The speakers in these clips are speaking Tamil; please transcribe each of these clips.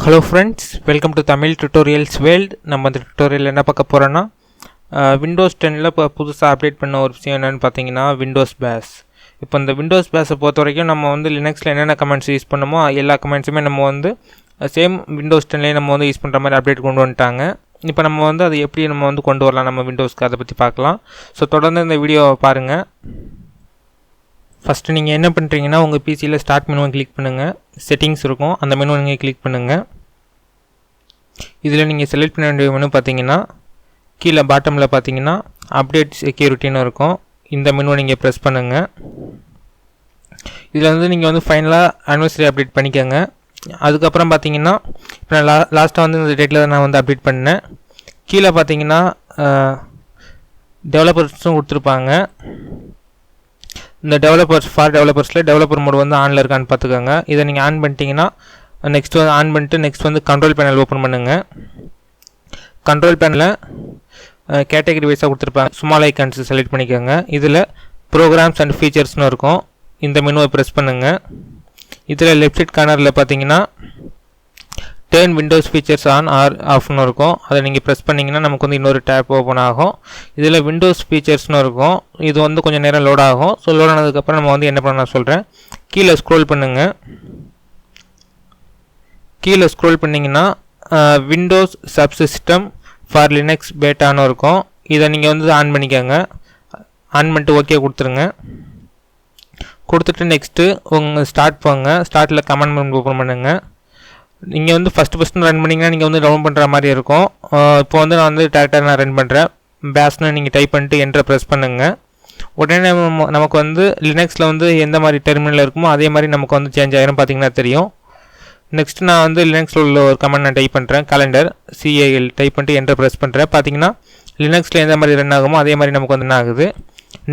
Hello friends, welcome to Tamil tutorials world. நம்ம இந்த டுட்டோரியல் என்ன பார்க்க போகிறோன்னா, விண்டோஸ் 10ல் இப்போ புதுசாக அப்டேட் பண்ண ஒரு விஷயம் என்னென்னு பார்த்தீங்கன்னா விண்டோஸ் பேஸ். இப்போ இந்த விண்டோஸ் பேஸை பொறுத்த வரைக்கும் நம்ம வந்து லினக்ஸில் என்னென்ன கமெண்ட்ஸ் யூஸ் பண்ணமோ எல்லா கமெண்ட்ஸுமே நம்ம வந்து சேம் விண்டோஸ் 10லேயே நம்ம வந்து யூஸ் பண்ணுற மாதிரி அப்டேட் கொண்டு வந்துட்டாங்க. இப்போ நம்ம வந்து அதை எப்படி நம்ம வந்து கொண்டு வரலாம் நம்ம விண்டோஸ்க்கு, அதை பற்றி பார்க்கலாம். ஸோ தொடர்ந்து இந்த வீடியோவை பாருங்கள். ஃபஸ்ட்டு நீங்கள் என்ன பண்ணுறீங்கன்னா, உங்கள் பிசியில் ஸ்டார்ட் மெனுவை கிளிக் பண்ணுங்கள். செட்டிங்ஸ் இருக்கும், அந்த மெனுவை நீங்கள் கிளிக் பண்ணுங்கள். இதில் நீங்கள் செலக்ட் பண்ண வேண்டிய மெனு பார்த்தீங்கன்னா கீழே பாட்டமில் பார்த்தீங்கன்னா அப்டேட் செக்யூரிட்டின்னு இருக்கும். இந்த மெனுவை நீங்கள் ப்ரெஸ் பண்ணுங்கள். இதில் வந்து நீங்கள் வந்து ஃபைனலாக ஆனிவர்சரி அப்டேட் பண்ணிக்கோங்க. அதுக்கப்புறம் பார்த்தீங்கன்னா இப்போ நான் லாஸ்ட்டாக வந்து இந்த டேட்டில் தான் நான் வந்து அப்டேட் பண்ணேன். கீழே பார்த்தீங்கன்னா டெவலப்பர்ஸும் கொடுத்துருப்பாங்க. இந்த டெவலப்பர்ஸில் டெவலப்பர் மோடு வந்து ஆனில் இருக்கான்னு பார்த்துக்கோங்க. இதை நீங்கள் ஆன் பண்ணிட்டீங்கன்னா நெக்ஸ்ட் வந்து ஆன் பண்ணிட்டு நெக்ஸ்ட் வந்து கண்ட்ரோல் பேனல் ஓப்பன் பண்ணுங்கள். கண்ட்ரோல் பேனலில் கேட்டகரி வைஸாக கொடுத்துருப்பாங்க. ஸ்மால் ஐக்கான்ஸ் செலக்ட் பண்ணிக்கோங்க. இதில் ப்ரோக்ராம்ஸ் அண்ட் ஃபீச்சர்ஸ்னு இருக்கும். இந்த மெனுவை ப்ரெஸ் பண்ணுங்கள். இதில் லெஃப்ட் சைட் கார்னரில் பார்த்தீங்கன்னா turn windows features on or ஆஃப்னு இருக்கும். அதை நீங்கள் ப்ரெஸ் பண்ணிங்கன்னா நமக்கு வந்து இன்னொரு டேப் ஓப்பன் ஆகும். இதில் விண்டோஸ் ஃபீச்சர்ஸ்னு இருக்கும். இது வந்து கொஞ்சம் நேரம் லோட் ஆகும். ஸோ லோட் ஆனதுக்கப்புறம் நம்ம வந்து என்ன பண்ண நான் சொல்கிறேன். கீழே ஸ்க்ரோல் பண்ணுங்கள். கீழே ஸ்க்ரோல் பண்ணிங்கன்னா விண்டோஸ் சப்சிஸ்டம் ஃபார் லினக்ஸ் பேட்டான்னு இருக்கும். இதை நீங்கள் வந்து ஆன் பண்ணிக்கோங்க. ஆன் பண்ணிட்டு ஓகே கொடுத்துருங்க. கொடுத்துட்டு நெக்ஸ்ட்டு உங்கள் ஸ்டார்ட் போங்க. ஸ்டார்ட்டில் கமெண்ட் ஓப்பன் பண்ணுங்கள். நீங்கள் வந்து ஃபஸ்ட்டு ரன் பண்ணிங்கன்னா நீங்கள் வந்து டவுன் பண்ணுற மாதிரி இருக்கும். இப்போ வந்து நான் வந்து டேரெக்டாக நான் ரன் பண்ணுறேன். பேஸ்ன்னு நீங்கள் டைப் பண்ணிட்டு என்ட்ரை ப்ரெஸ் பண்ணுங்கள். உடனே நமக்கு வந்து லினக்ஸில் வந்து எந்த மாதிரி டெர்மினல் இருக்குமோ அதே மாதிரி நமக்கு வந்து சேஞ்ச் ஆகிரும், பார்த்தீங்கன்னா தெரியும். நெக்ஸ்ட் நான் வந்து லினக்ஸில் உள்ள ஒரு கமெண்ட் நான் டைப் பண்ணுறேன். கேலண்டர் CAL டைப் பண்ணிட்டு என்ட்ரை ப்ரெஸ் பண்ணுறேன். பார்த்தீங்கன்னா லினக்ஸில் எந்த மாதிரி ரன் ஆகுமோ அதே மாதிரி நமக்கு வந்து என்ன ஆகுது.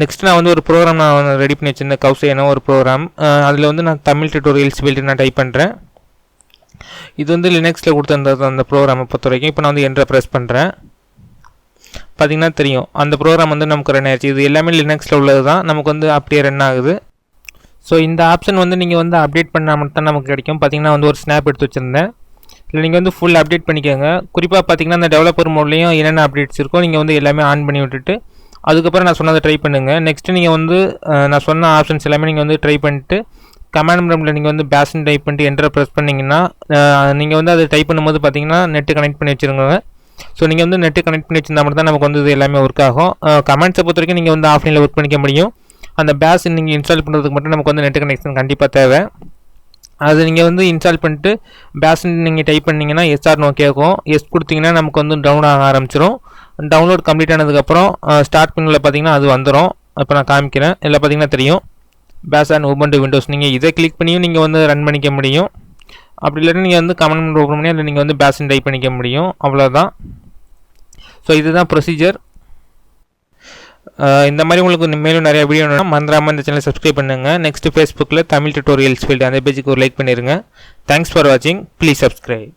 நெக்ஸ்ட் நான் வந்து ஒரு ப்ரோக்ராம் நான் ரெடி பண்ணி வச்சுருந்தேன். கௌசேனோ ஒரு ப்ரோக்ராம். அதில் வந்து நான் தமிழ் டுட்டோரியல்ஸ் வேர்ல்டு நான் டைப் பண்ணுறேன். இது வந்து லினக்ஸில் கொடுத்துருந்தது அந்த ப்ரோக்ராமை பொறுத்த வரைக்கும். இப்போ நான் வந்து என்ட்ரை ப்ரெஸ் பண்ணுறேன். பார்த்தீங்கன்னா தெரியும் அந்த ப்ரோக்ராம் வந்து நமக்கு ரன் ஆயிடுச்சு. இது எல்லாமே லினக்ஸில் உள்ளது தான், நமக்கு வந்து அப்படியே ரன் ஆகுது. ஸோ இந்த ஆப்ஷன் வந்து நீங்கள் வந்து அப்டேட் பண்ணால் மட்டும் தான் நமக்கு கிடைக்கும். பார்த்தீங்கன்னா வந்து ஒரு ஸ்னாப் எடுத்து வச்சுருந்தேன். இல்லை நீங்கள் வந்து ஃபுல் அப்டேட் பண்ணிக்கோங்க. குறிப்பாக பார்த்தீங்கன்னா அந்த டெவலப்பர் மோட்லேயும் என்னென்ன அப்டேட்ஸ் இருக்கோ நீங்கள் வந்து எல்லாமே ஆன் பண்ணி விட்டுட்டு அதுக்கப்புறம் நான் சொன்னதை ட்ரை பண்ணுங்கள். நெக்ஸ்ட்டு நீங்கள் வந்து நான் சொன்ன ஆப்ஷன்ஸ் எல்லாமே நீங்கள் வந்து ட்ரை பண்ணிட்டு கமாண்ட் ப்ராம்ப்டில் நீங்கள் வந்து பேஸ்ன்னு டைப் பண்ணிட்டு என்ட்ரை ப்ரெஸ் பண்ணிங்கன்னா நீங்கள் வந்து அதை டைப் பண்ணும்போது பார்த்தீங்கன்னா நெட்டு கனெக்ட் பண்ணி வச்சுருங்க. ஸோ நீங்கள் வந்து நெட்டு கனெக்ட் பண்ணி வச்சிருந்தா மட்டும் தான் நமக்கு வந்து இது எல்லாமே ஒர்க் ஆகும். கமெண்ட்ஸை பொறுத்த வரைக்கும் நீங்கள் வந்து ஆஃப்லைனில் ஒர்க் பண்ணிக்க முடியும். அந்த பேஸ் நீங்கள் இன்ஸ்டால் பண்ணுறதுக்கு மட்டும் நமக்கு வந்து நெட்டு கனெக்ஷன் கண்டிப்பாக தேவை. அது நீங்கள் வந்து இன்ஸ்டால் பண்ணிட்டு பேஸ்ன்னு நீங்கள் டைப் பண்ணிங்கன்னா எஸ்ஆர்னோ கேட்கும். எஸ் கொடுத்தீங்கன்னா நமக்கு வந்து டவுன் ஆக ஆரம்பிச்சிடும். டவுன்லோட் கம்ப்ளீட் ஆனதுக்கப்புறம் ஸ்டார்ட் பண்ணில் பார்த்தீங்கன்னா அது வந்துடும். இப்போ நான் காமிக்கிறேன். எல்லாம் பார்த்தீங்கன்னா தெரியும் பேஸ் அண்ட் உபுண்டு விண்டோஸ். நீங்கள் இதை கிளிக் பண்ணியும் நீங்கள் வந்து ரன் பண்ணிக்க முடியும். அப்படி இல்லைன்னா நீங்கள் வந்து கமெண்ட் ஓப்பன் பண்ணி அதில் நீங்கள் வந்து பேஸ்ன்னு டைப் பண்ணிக்க முடியும். அவ்வளோதான். ஸோ இதுதான் ப்ரொசீஜர். இந்த மாதிரி உங்களுக்கு மேலும் நிறைய வீடியோ வேணும்னா மறந்துடாமல் இந்த சேனலை சப்ஸ்கிரைப் பண்ணுங்கள். நெக்ஸ்ட் ஃபேஸ்புக்கில் தமிழ் டுட்டோரியல்ஸ் வேர்ல்டு அந்த பேஜுக்கு ஒரு லைக் பண்ணிடுங்க. தேங்க்ஸ் ஃபார் வாட்சிங். Please subscribe.